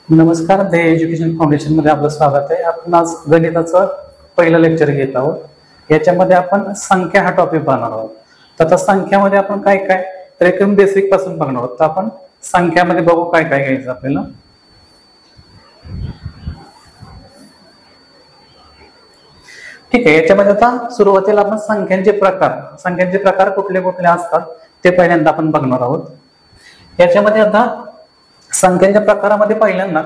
नमस्कार, ध्येय education foundation मध्ये आपलं स्वागत आहे. आपण आज गणिताचं पहिलं लेक्चर घेत आहोत. याच्यामध्ये आपण संख्या हा टॉपिक बघणार आहोत. तर आता संख्यामध्ये आपण काय काय तर एकदम बेसिक पासून बघणार आहोत. तर आपण संख्यामध्ये बघू काय काय घ्यायचं आपल्याला. ठीक आहे, याच्यामध्ये आता सुरुवातीला आपण संख्यांचे प्रकार कुठले कुठले असतात ते पहिल्यांदा आपण बघणार आहोत. याच्यामध्ये आता संख्यांच्या प्रकारामध्ये पहिल्यांदा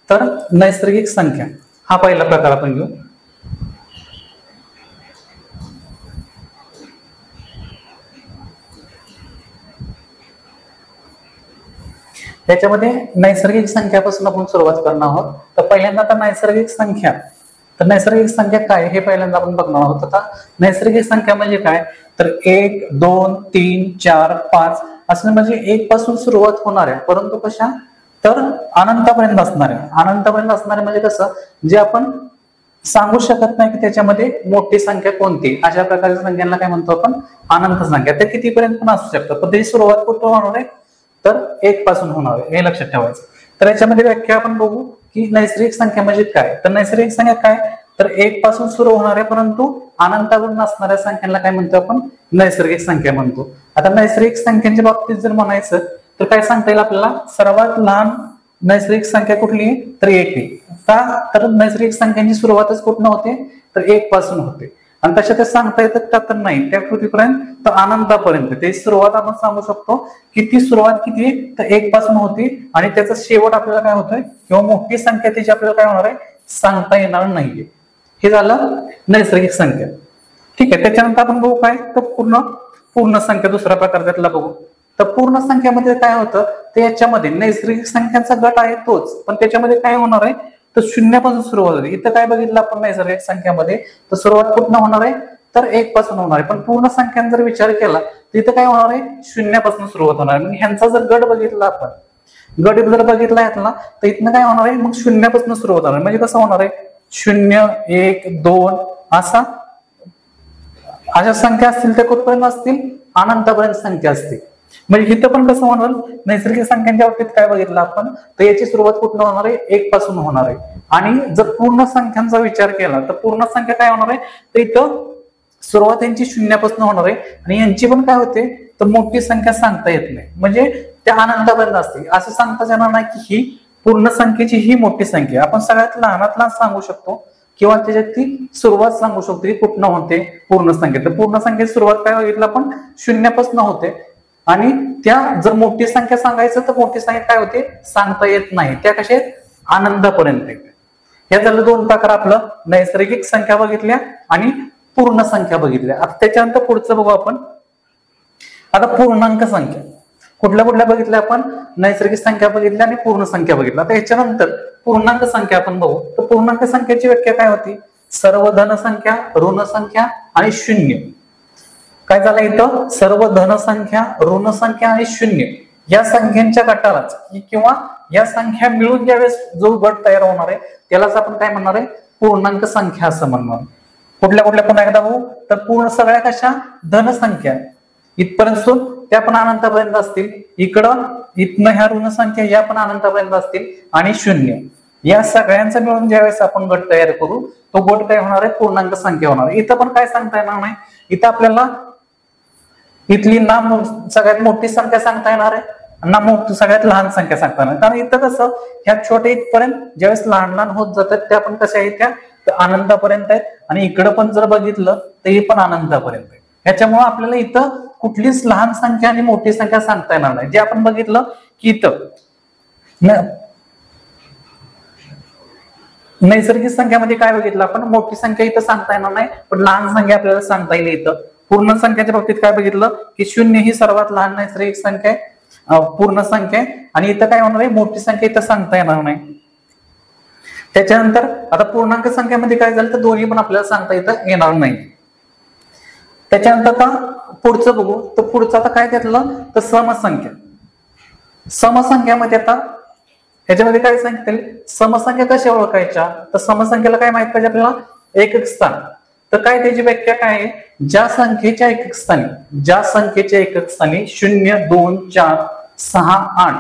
तर नैसर्गिक संख्या हा पहिला प्रकार आपण घेऊ. त्याच्यामध्ये नैसर्गिक संख्यापासून आपण सुरुवात करणार आहोत. तर पहिल्यांदा आता नैसर्गिक संख्या काय हे पहिल्यांदा आपण बघणार आहोत. आता नैसर्गिक संख्या म्हणजे काय तर 1 2 3 4 5 असं म्हणजे 1 पासून सुरुवात होणाऱ्या परंतु कशा तर अनंतापर्यंत असणारे म्हणजे कसं जे आपण सांगू शकत नाही की त्याच्यामध्ये मोठी संख्या कोणती, अशा प्रकारच्या संख्यांना काय म्हणतो आपण अनंत संख्या. ते कितीपर्यंत पण असू शकतात पण त्याची सुरुवात कुठून होणार आहे तर 1 पासून होणार आहे, हे लक्षात ठेवायचं. तर याच्यामध्ये व्याख्या आपण बघू की नैसर्गिक संख्या म्हणजे काय. तर नैसर्गिक संख्या काय तर 1 पासून सुरू होणाऱ्या परंतु अनंतावरून असणाऱ्या संख्यांना काय म्हणतो आपण नैसर्गिक संख्या म्हणतो. आता नैसर्गिक संख्यांच्या बाबतीत जर म्हणायचं तर काय सांगता येईल आपल्याला, सर्वात लहान नैसर्गिक संख्या कुठली तर 1 आहे. का तर नैसर्गिक संख्यांची सुरुवातच कुठून होते तर 1 पासून होते आणि तशा ते सांगता येतात का तर नाही, त्या कृतीपर्यंत तर अनंतापर्यंत ते सुरुवात आपण सांगू शकतो की ती सुरुवात किती तर 1 पासून होती आणि त्याचा शेवट आपल्याला काय होतोय किंवा मोठी संख्या त्याची आपल्याला काय होणार आहे सांगता येणार नाहीये. हे झालं नैसर्गिक संख्या. ठीक आहे, त्याच्यानंतर आपण बघू काय तर पूर्ण संख्या दुसरा प्रकार त्यातला बघू. तर पूर्ण संख्यामध्ये काय होतं तर याच्यामध्ये नैसर्गिक संख्यांचा गट आहे तोच, पण त्याच्यामध्ये काय होणार आहे तर शून्यापासून सुरुवात होते. इथं काय बघितलं आपण नैसर्गिक संख्यामध्ये तर सुरुवात कुठून होणार आहे तर 1 पासून होणार आहे. पण पूर्ण संख्यांचा जर विचार केला तर इथं काय होणार आहे शून्यापासून सुरुवात होणार आहे. ह्यांचा जर गट बघितला आपण जर बघितला यातला तर इथनं काय होणार आहे मग शून्यापासून सुरुवात होणार. म्हणजे कसं होणार आहे 0 1 2 अशा संख्या असतील त्या कुठपर्यंत असतील अनंतापर्यंत संख्या असतील. म्हणजे इथं पण कसं होणार नैसर्गिक संख्यांच्या बाबतीत काय बघितलं आपण तर याची सुरुवात कुठून होणार आहे 1 पासून होणार आहे. आणि जर पूर्ण संख्यांचा विचार केला तर पूर्ण संख्या काय होणार आहे तर इथं सुरुवात यांची शून्यापासून होणार आहे आणि यांची पण काय होते तर मोठी संख्या सांगता येत नाही, म्हणजे त्या अनंतापर्यंत असते. असं सांगता येणार नाही की ही पूर्ण संख्येची ही मोठी संख्या. आपण सगळ्यात लहानात लहान सांगू शकतो किंवा त्याच्यात ती सुरुवात सांगू शकतो की कुठून होते पूर्ण संख्या. तर पूर्ण संख्येची सुरुवात काय बघितलं आपण शून्यापासून होते आणि त्या जर मोठी संख्या सांगायचं तर मोठी संख्या काय होते सांगता येत नाही, त्या कशा आहेत अनंतापर्यंत. या झालं 2 प्रकार आपलं नैसर्गिक संख्या बघितल्या आणि पूर्ण संख्या बघितल्या. आता त्याच्यानंतर पुढचं बघू आपण. आता पूर्णांक संख्या कुठल्या बघितल्या आपण नैसर्गिक संख्या बघितल्या आणि पूर्ण संख्या बघितल्या. आता याच्यानंतर पूर्णांक संख्या आपण बघू. तर पूर्णांक संख्येची व्याख्या काय होती सर्व धन संख्या ऋण संख्या आणि शून्य. काय झालं इथं सर्व धन संख्या ऋण संख्या आणि शून्य या संख्यांच्या गटालाच किंवा या संख्या मिळून ज्यावेळेस जो गट तयार होणार आहे त्यालाच आपण काय म्हणणार आहे पूर्णांक संख्या असं म्हणणार. कुठल्या पुन्हा एकदा बघू. तर पूर्ण सगळ्या कशा धन संख्या इथपर्यंत त्या पण अनंतापर्यंत असतील, इथनं ह्या ऋण संख्या या पण अनंतापर्यंत असतील आणि शून्य या सगळ्यांचा मिळून ज्यावेळेस आपण गट तयार करू तो गट काय होणार आहे पूर्णांक संख्या होणार. इथं पण काय सांगता येणार नाही, इथं आपल्याला इथली ना सगळ्यात मोठी संख्या सांगता येणार आहे ना सगळ्यात लहान संख्या सांगता येणार. कारण इथं कसं ह्या छोट्या इथपर्यंत ज्यावेळेस लहान लहान होत जातात त्या पण कशा आहेत त्या अनंतापर्यंत आहेत आणि इकडं पण जर बघितलं तर हे पण अनंतापर्यंत आहे. ह्याच्यामुळे आपल्याला इथं कुठलीच लहान संख्या आणि मोठी संख्या सांगता येणार नाही. जे आपण बघितलं की इथं नैसर्गिक संख्यामध्ये काय बघितलं आपण मोठी संख्या इथं सांगता येणार नाही पण लहान संख्या आपल्याला सांगता येईल. इथं पूर्ण संख्येच्या बाबतीत काय बघितलं की 0 ही सर्वात लहान नैसर्गिक संख्या आहे पूर्ण संख्या आहे आणि इथं काय होणार आहे मोठी संख्या इथं सांगता येणार नाही. त्याच्यानंतर आता पूर्णांक संख्येमध्ये काय झालं तर दोन्ही पण आपल्याला सांगता येणार नाही. त्याच्यानंतर आता पुढचं बघू. तर पुढचं आता काय घेतलं तर समसंख्यामध्ये आता ह्याच्यामध्ये काय सांगितलं समसंख्या कशा ओळखायच्या तर समसंख्येला काय माहित पाहिजे आपल्याला एकक स्थान. तर काय त्याची व्याख्या काय आहे ज्या संख्येच्या एकक स्थानी 0 2 4 6 8